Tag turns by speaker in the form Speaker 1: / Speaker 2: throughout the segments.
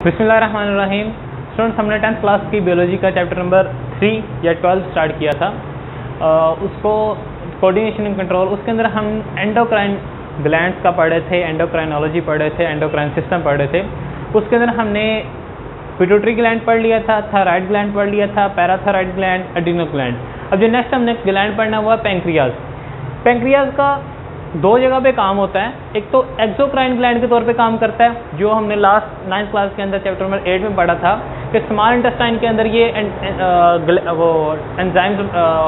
Speaker 1: बिस्मिल्लाहिर्रहमानिर्रहीम। स्टूडेंट्स, हमने 10th class की बायोलॉजी का चैप्टर नंबर 3 या 12 स्टार्ट किया था। उसको कोऑर्डिनेशन एंड कंट्रोल, उसके अंदर हम एंडोक्राइन ग्लैंड्स का पढ़े थे, एंडोक्राइनोलॉजी पढ़े थे, एंडोक्राइन सिस्टम पढ़े थे। उसके अंदर हमने पिट्यूटरी ग्लैंड पढ़ लिया था, थायराइड ग्लैंड पढ़ लिया था, पैराथायराइड ग्लैंड, एड्रीनल ग्लैंड। अब जो नेक्स्ट हमने ग्लैंड पढ़ना हुआ पैंक्रियाज। पैंक्रियाज का दो जगह पे काम होता है। एक तो एक्सोक्राइन ग्लैंड के तौर पे काम करता है, जो हमने लास्ट 9th क्लास के अंदर चैप्टर नंबर 8 में पढ़ा था कि स्मॉल इंटेस्टाइन के अंदर ये वो एंजाइम्स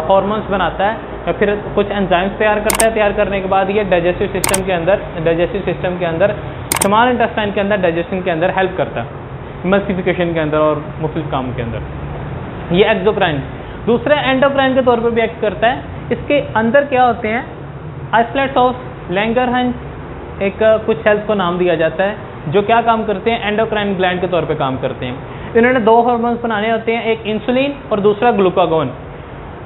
Speaker 1: हार्मोन्स बनाता है या फिर कुछ एंजाइम्स तैयार करता है। तैयार करने के बाद ये डाइजेस्टिव सिस्टम के अंदर स्मॉल इंटेस्टाइन के अंदर डाइजेशन के अंदर हेल्प करता है, इमल्सिफिकेशन के अंदर और मुख्तलिफ कामों के अंदर। ये एक्सोक्राइन। दूसरा एंडोक्राइन के तौर पर भी एक्ट करता है। इसके अंदर क्या होते हैं, आइसोलेट्स ऑफ लैंगरहंस, एक कुछ सेल्स को नाम दिया जाता है जो क्या काम करते हैं, एंडोक्राइन ग्लैंड के तौर पे काम करते हैं। इन्होंने दो हार्मोन्स बनाने होते हैं, एक इंसुलिन और दूसरा ग्लूकागोन।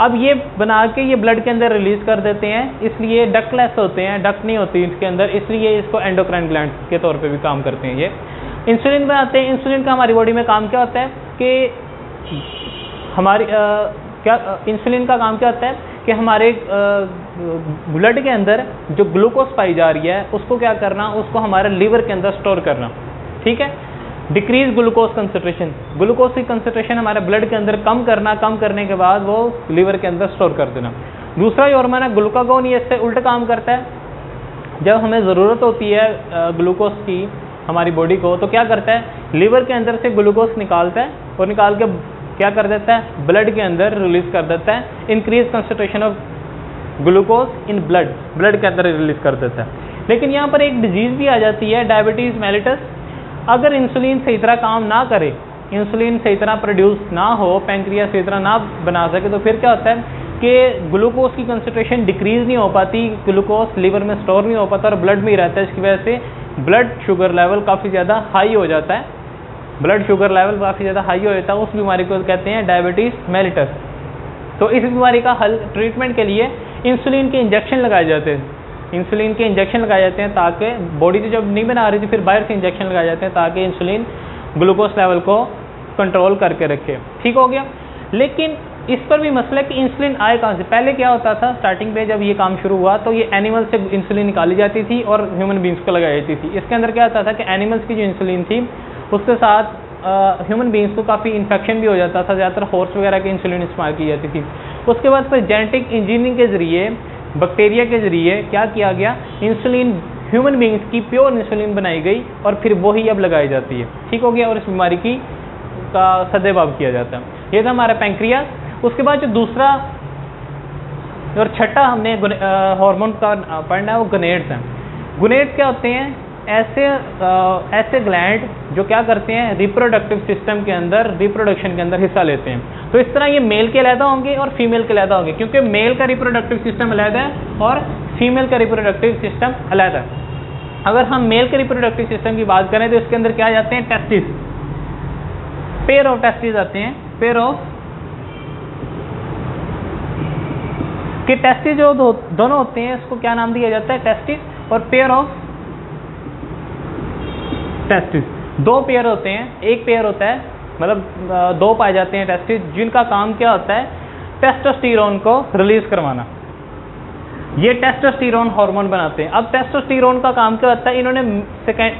Speaker 1: अब ये बना के ये ब्लड के अंदर रिलीज कर देते हैं, इसलिए डक्टलेस होते हैं, डक्ट नहीं होती इसके अंदर, इसलिए इसको एंडोक्राइन ग्लैंड के तौर पे भी काम करते हैं। ये इंसुलिन बनाते हैं। इंसुलिन का हमारी बॉडी में काम क्या होता है कि हमारी इंसुलिन का काम क्या होता है कि हमारे ब्लड के अंदर जो ग्लूकोज पाई जा रही है उसको क्या करना, उसको हमारे लीवर के अंदर स्टोर करना। ठीक है, डिक्रीज ग्लूकोज कंसंट्रेशन, ग्लूकोज की कंसंट्रेशन हमारे ब्लड के अंदर कम करना, कम करने के बाद वो लीवर के अंदर स्टोर कर देना। दूसरा हार्मोन है ग्लूकागोन, ये इससे उल्टा काम करता है। जब हमें ज़रूरत होती है ग्लूकोज की हमारी बॉडी को, तो क्या करता है, लीवर के अंदर से ग्लूकोज निकालता है और निकाल के क्या कर देता है, ब्लड के अंदर रिलीज कर देता है। Increase concentration of glucose in blood, blood के अंदर रिलीज कर देता है। लेकिन यहाँ पर एक डिजीज भी आ जाती है, डायबिटीज मेलिटस। अगर इंसुलिन सही तरह काम ना करे, इंसुलिन सही तरह प्रोड्यूस ना हो, पैंक्रियास सही तरह ना बना सके, तो फिर क्या होता है कि ग्लूकोज की कंसंट्रेशन डिक्रीज नहीं हो पाती, ग्लूकोज लीवर में स्टोर नहीं हो पाता और ब्लड में ही रहता है। इसकी वजह से ब्लड शुगर लेवल काफ़ी ज़्यादा हाई हो जाता है, ब्लड शुगर लेवल काफ़ी ज़्यादा हाई हो जाता है। उस बीमारी को कहते हैं डायबिटीज मेलिटस। तो इस बीमारी का हल, ट्रीटमेंट के लिए इंसुलिन के इंजेक्शन लगाए जाते हैं। इंसुलिन के इंजेक्शन लगाए जाते हैं ताकि बॉडी से जब नहीं बना रही थी फिर बाहर से इंजेक्शन लगाए जाते हैं ताकि इंसुलिन ग्लूकोज लेवल को कंट्रोल करके रखे। ठीक हो गया। लेकिन इस पर भी मसला है कि इंसुलिन आए कहाँ से। पहले क्या होता था, स्टार्टिंग पे जब ये काम शुरू हुआ तो ये एनिमल से इंसुलिन निकाली जाती थी और ह्यूमन बींग्स को लगाई जाती थी। इसके अंदर क्या होता था कि एनिमल्स की जो इंसुलिन थी उसके साथ ह्यूमन बींग्स को काफ़ी इन्फेक्शन भी हो जाता था, ज़्यादातर हॉर्स वगैरह की इंसुलिन इस्तेमाल की जाती थी। उसके बाद फिर जेनेटिक इंजीनियरिंग के ज़रिए, बैक्टीरिया के ज़रिए क्या किया गया, इंसुलिन ह्यूमन बींग्स की प्योर इंसुलिन बनाई गई और फिर वही अब लगाई जाती है। ठीक हो गया। और इस बीमारी की का सद्देबाब किया जाता है। ये था हमारा पैंक्रियास। उसके बाद जो दूसरा और छठा हमने हार्मोन का पढ़ना है वो गोनेड्स हैं। गोनेड्स क्या होते हैं, ऐसे ग्लैंड जो क्या करते हैं, रिप्रोडक्टिव सिस्टम के अंदर, रिप्रोडक्शन के अंदर हिस्सा लेते हैं। तो इस तरह ये मेल के अलग होंगे और फीमेल के अलग होंगे, क्योंकि मेल का रिप्रोडक्टिव सिस्टम अलग है और फीमेल का रिप्रोडक्टिव सिस्टम अलग है। अगर हम मेल के रिप्रोडक्टिव सिस्टम की बात करें तो इसके अंदर क्या आ जाते हैं, टेस्टिस, पेयर ऑफ टेस्टिस आते हैं। पेयर ऑफ के टेस्टिस जो दोनों होते हैं इसको क्या नाम दिया जाता है, टेस्टिस। और पेयर ऑफ टेस्टिस, दो पेयर होते हैं। एक पेयर होता है, मतलब दो पाए जाते हैं टेस्टिस, जिनका काम क्या होता है, टेस्टोस्टेरोन को रिलीज करवाना। ये टेस्टोस्टेरोन हार्मोन बनाते हैं। अब टेस्टोस्टेरोन का काम क्या होता है, इन्होंने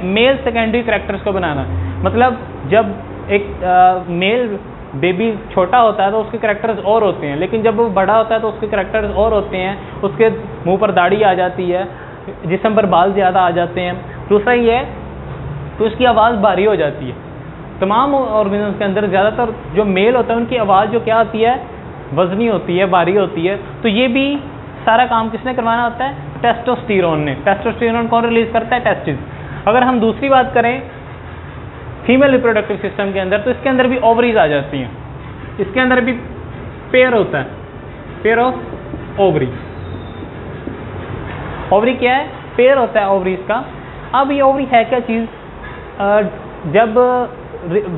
Speaker 1: मेल सेकेंडरी कैरेक्टर्स को बनाना। मतलब जब एक मेल बेबी छोटा होता है तो उसके कैरेक्टर्स और होते हैं, लेकिन जब वो बड़ा होता है तो उसके कैरेक्टर्स और होते हैं। उसके मुंह पर दाढ़ी आ जाती है, जिस्म पर बाल ज़्यादा आ जाते हैं। दूसरा ये है तो इसकी आवाज़ भारी हो जाती है। तमाम ऑर्गेनिज्म के अंदर ज़्यादातर जो मेल होता है उनकी आवाज़ जो क्या होती है, वजनी होती है, भारी होती है। तो ये भी सारा काम किसने करवाना होता है, टेस्टोस्टेरोन ने। टेस्टोस्टेरोन कौन रिलीज करता है, टेस्टिस। अगर हम दूसरी बात करें फीमेल रिप्रोडक्टिव सिस्टम के अंदर, तो इसके अंदर भी ओवरीज आ जाती हैं। इसके अंदर भी पेयर होता है, पेयर ऑफ ओवरी। ओवरी क्या है, पेयर होता है ओवरीज का। अब ये ओवरी है क्या चीज़, जब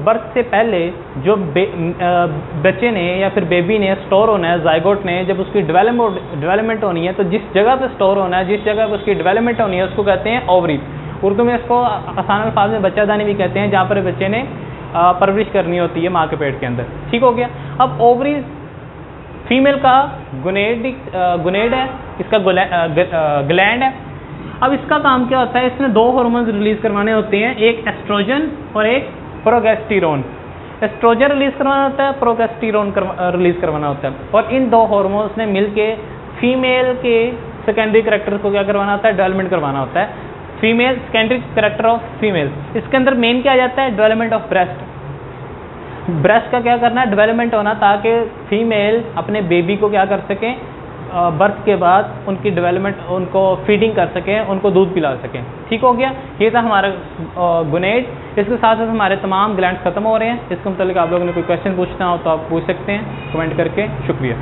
Speaker 1: बर्थ से पहले जो बच्चे ने या फिर बेबी ने स्टोर होना है, जाइगोट ने जब उसकी डेवलपमेंट होनी है, तो जिस जगह पे स्टोर होना है, जिस जगह पे उसकी डेवलपमेंट होनी है उसको कहते हैं ओवरी। उर्दू में इसको आसान अल्फाज में बच्चादानी भी कहते हैं, जहाँ पर बच्चे ने परवरिश करनी होती है माँ के पेट के अंदर। ठीक हो गया। अब ओवरीज फीमेल का गुनेड है, इसका ग्लैंड है। अब इसका काम क्या होता है, इसने 2 हार्मोन्स रिलीज करवाने होते हैं, एक एस्ट्रोजन और एक प्रोगेस्टेरोन। एस्ट्रोजन रिलीज करवाना होता है, प्रोगेस्टेरोन रिलीज करवाना होता है, और इन 2 हार्मोन्स ने मिलके फीमेल के सेकेंडरी कैरेक्टर को क्या करवाना होता है, डेवलपमेंट करवाना होता है। Female secondary character of female, इसके अंदर मेन क्या आ जाता है, डेवलपमेंट ऑफ ब्रेस्ट। ब्रेस्ट का क्या करना है, डेवलपमेंट होना, ताकि फीमेल अपने बेबी को क्या कर सकें, बर्थ के बाद उनकी डेवलपमेंट, उनको फीडिंग कर सकें, उनको दूध पिला सकें। ठीक हो गया। ये था हमारा गोनेड। इसके साथ साथ हमारे तमाम ग्लैंड्स खत्म हो रहे हैं। इसके मतलब आप लोगों ने कोई क्वेश्चन पूछना हो तो आप पूछ सकते हैं कमेंट करके। शुक्रिया।